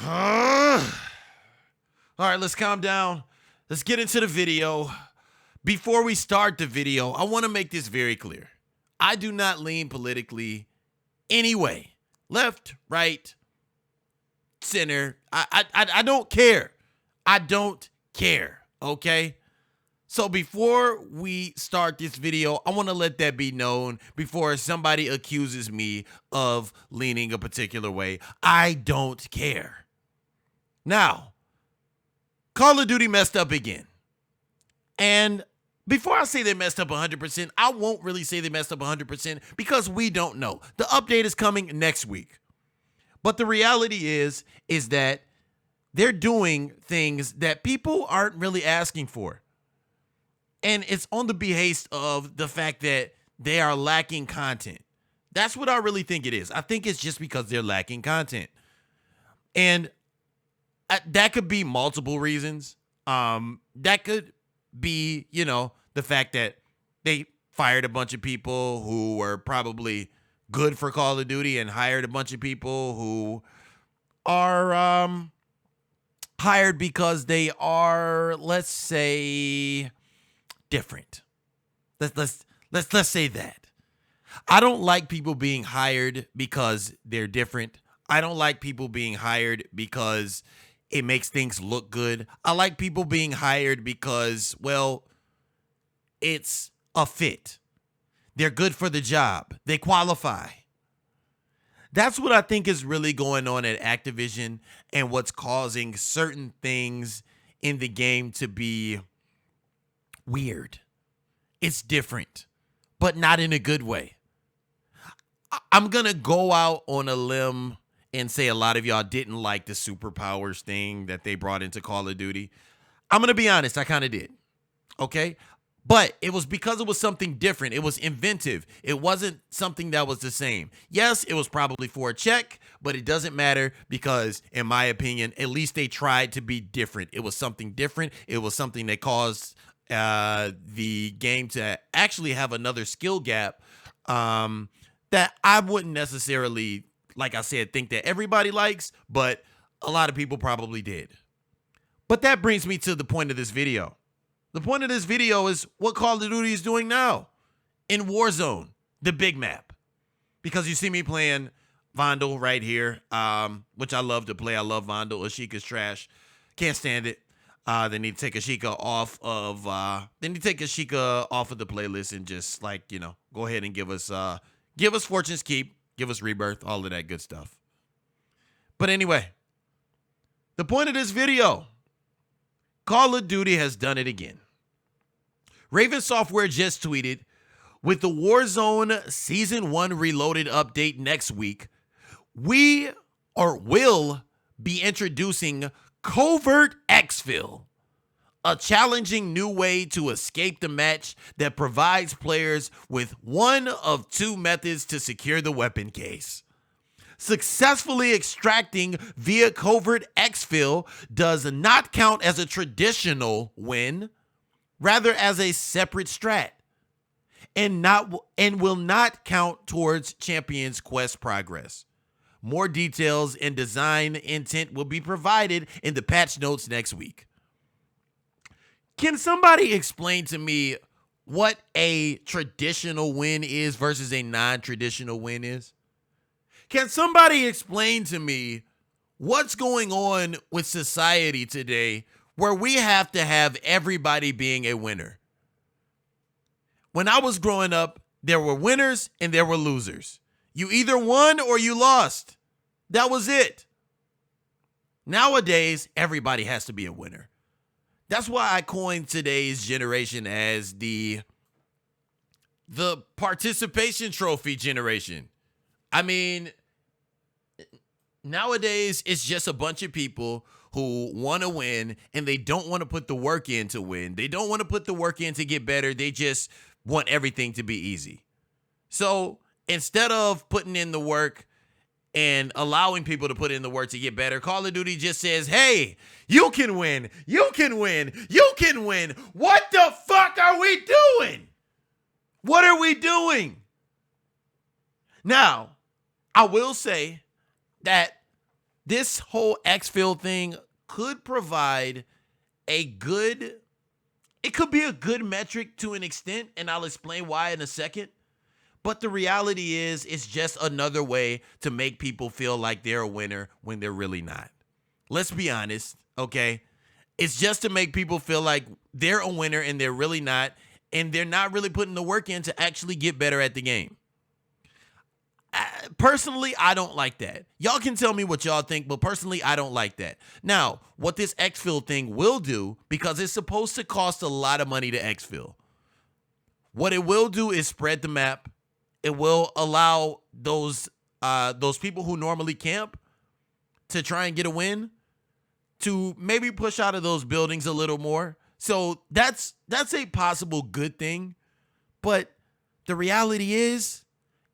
All right, let's calm down. Let's get into the video. Before we start the video, I want to make this very clear. I do not lean politically any way. Left, right, center. I don't care. I don't care. Okay? So before we start this video, I want to let that be known before somebody accuses me of leaning a particular way. I don't care. Now, Call of Duty messed up again. And before I say they messed up 100%, I won't really say they messed up 100% because we don't know. The update is coming next week. But the reality is that they're doing things that people aren't really asking for. And it's on the behest of the fact that they are lacking content. That's what I really think it is. I think it's just because they're lacking content. And that could be multiple reasons. That could be, the fact that they fired a bunch of people who were probably good for Call of Duty and hired a bunch of people who are hired because they are, let's say, different. Let's say that. I don't like people being hired because they're different. I don't like people being hired because it makes things look good. I like people being hired because, well, it's a fit. They're good for the job. They qualify. That's what I think is really going on at Activision and what's causing certain things in the game to be weird. It's different, but not in a good way. I'm going to go out on a limb and say a lot of y'all didn't like the superpowers thing that they brought into Call of Duty. I'm going to be honest, I kind of did. Okay? But it was because it was something different. It was inventive. It wasn't something that was the same. Yes, it was probably for a check, but it doesn't matter because, in my opinion, at least they tried to be different. It was something different. It was something that caused the game to actually have another skill gap that I wouldn't necessarily, like I said, think that everybody likes, but a lot of people probably did. But that brings me to the point of this video. The point of this video is what Call of Duty is doing now in Warzone, the big map. Because you see me playing Vandal right here, which I love to play. I love Vandal. Ashika's trash. Can't stand it. They need to take Ashika off of the playlist and just go ahead and give us Fortune's Keep, give us Rebirth, all of that good stuff. But anyway, the point of this video, Call of Duty has done it again. Raven Software just tweeted, with the Warzone Season 1 Reloaded update next week, we will be introducing Covert Exfil, a challenging new way to escape the match that provides players with one of two methods to secure the weapon case. Successfully extracting via Covert Exfil does not count as a traditional win, rather as a separate strat, and will not count towards Champion's Quest progress. More details and design intent will be provided in the patch notes next week. Can somebody explain to me what a traditional win is versus a non-traditional win is? Can somebody explain to me what's going on with society today where we have to have everybody being a winner? When I was growing up, there were winners and there were losers. You either won or you lost. That was it. Nowadays, everybody has to be a winner. That's why I coined today's generation as the participation trophy generation. I mean, nowadays, it's just a bunch of people who want to win and they don't want to put the work in to win. They don't want to put the work in to get better. They just want everything to be easy. So instead of putting in the work and allowing people to put in the work to get better, Call of Duty just says, hey, you can win. You can win. You can win. What the fuck are we doing? What are we doing? Now, I will say that this whole exfil thing could provide a good, it could be a good metric to an extent, and I'll explain why in a second. But the reality is, it's just another way to make people feel like they're a winner when they're really not. Let's be honest, okay? It's just to make people feel like they're a winner and they're really not, and they're not really putting the work in to actually get better at the game. Personally, I don't like that. Y'all can tell me what y'all think, but personally, I don't like that. Now, what this exfil thing will do, because it's supposed to cost a lot of money to exfil, what it will do is spread the map. It will allow those people who normally camp to try and get a win to maybe push out of those buildings a little more. So that's a possible good thing. But the reality is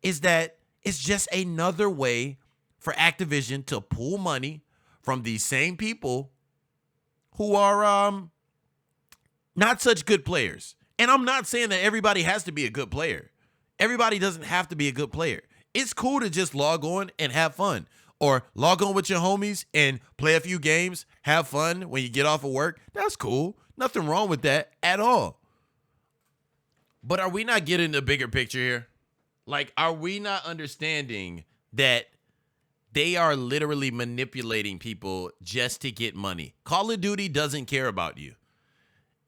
that it's just another way for Activision to pull money from these same people who are not such good players. And I'm not saying that everybody has to be a good player. Everybody doesn't have to be a good player. It's cool to just log on and have fun, or log on with your homies and play a few games, have fun when you get off of work. That's cool. Nothing wrong with that at all. But are we not getting the bigger picture here? Like, are we not understanding that they are literally manipulating people just to get money? Call of Duty doesn't care about you.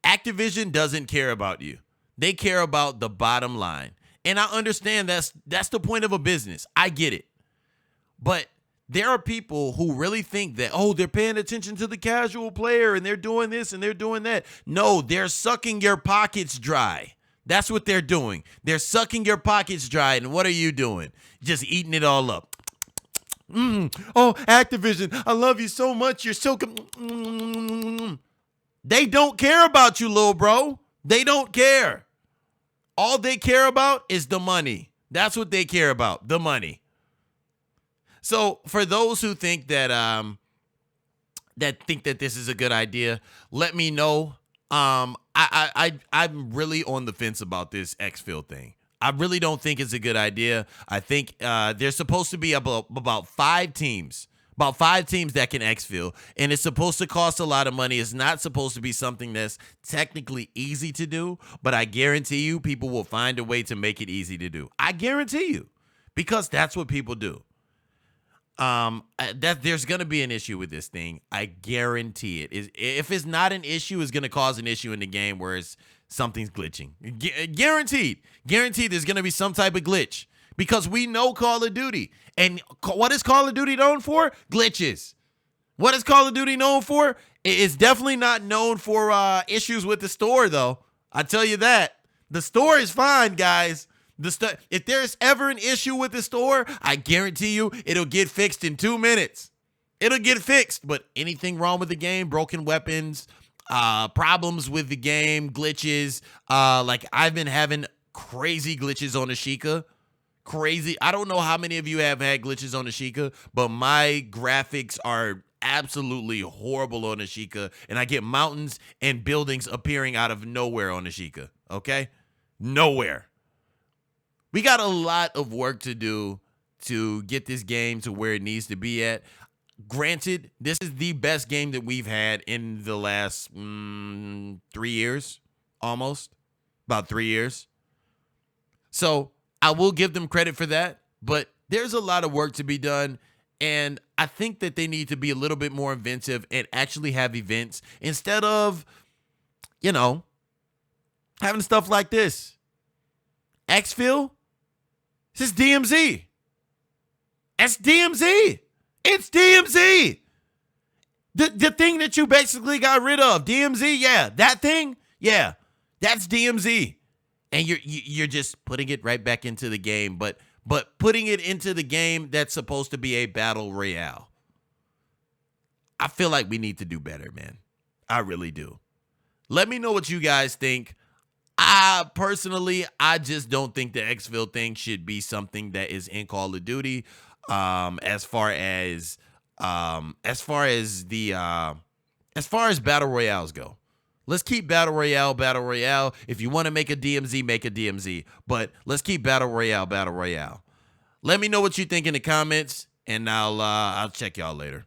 Activision doesn't care about you. They care about the bottom line. And I understand that's the point of a business. I get it. But there are people who really think that, oh, they're paying attention to the casual player and they're doing this and they're doing that. No, they're sucking your pockets dry. That's what they're doing. They're sucking your pockets dry. And what are you doing? Just eating it all up. Oh, Activision, I love you so much. You're so... They don't care about you, little bro. They don't care. All they care about is the money. That's what they care about, the money. So for those who think that that this is a good idea, let me know. I'm really on the fence about this exfil thing. I really don't think it's a good idea. I think there's supposed to be about 5 teams. About 5 teams that can exfil, and it's supposed to cost a lot of money. It's not supposed to be something that's technically easy to do, but I guarantee you people will find a way to make it easy to do. I guarantee you, because that's what people do. That there's going to be an issue with this thing. I guarantee it. If it's not an issue, it's going to cause an issue in the game where something's glitching. Guaranteed there's going to be some type of glitch. Because we know Call of Duty. And what is Call of Duty known for? Glitches. What is Call of Duty known for? It's definitely not known for issues with the store, though. I tell you that. The store is fine, guys. If there's ever an issue with the store, I guarantee you it'll get fixed in 2 minutes. It'll get fixed. But anything wrong with the game, broken weapons, problems with the game, glitches, like I've been having crazy glitches on Ashika. Crazy. I don't know how many of you have had glitches on Ashika, but my graphics are absolutely horrible on Ashika, and I get mountains and buildings appearing out of nowhere on Ashika, okay? Nowhere. We got a lot of work to do to get this game to where it needs to be at. Granted, this is the best game that we've had in the last 3 years, almost. About 3 years. So I will give them credit for that, but there's a lot of work to be done, and I think that they need to be a little bit more inventive and actually have events instead of, having stuff like this. Exfil? This is DMZ. That's DMZ. It's DMZ. The thing that you basically got rid of, DMZ, yeah, that thing, yeah, that's DMZ. And you're just putting it right back into the game, but putting it into the game that's supposed to be a battle royale. I feel like we need to do better, man. I really do. Let me know what you guys think. I just don't think the exfil thing should be something that is in Call of Duty. As far as battle royales go. Let's keep battle royale. If you want to make a DMZ, make a DMZ. But let's keep battle royale. Let me know what you think in the comments, and I'll check y'all later.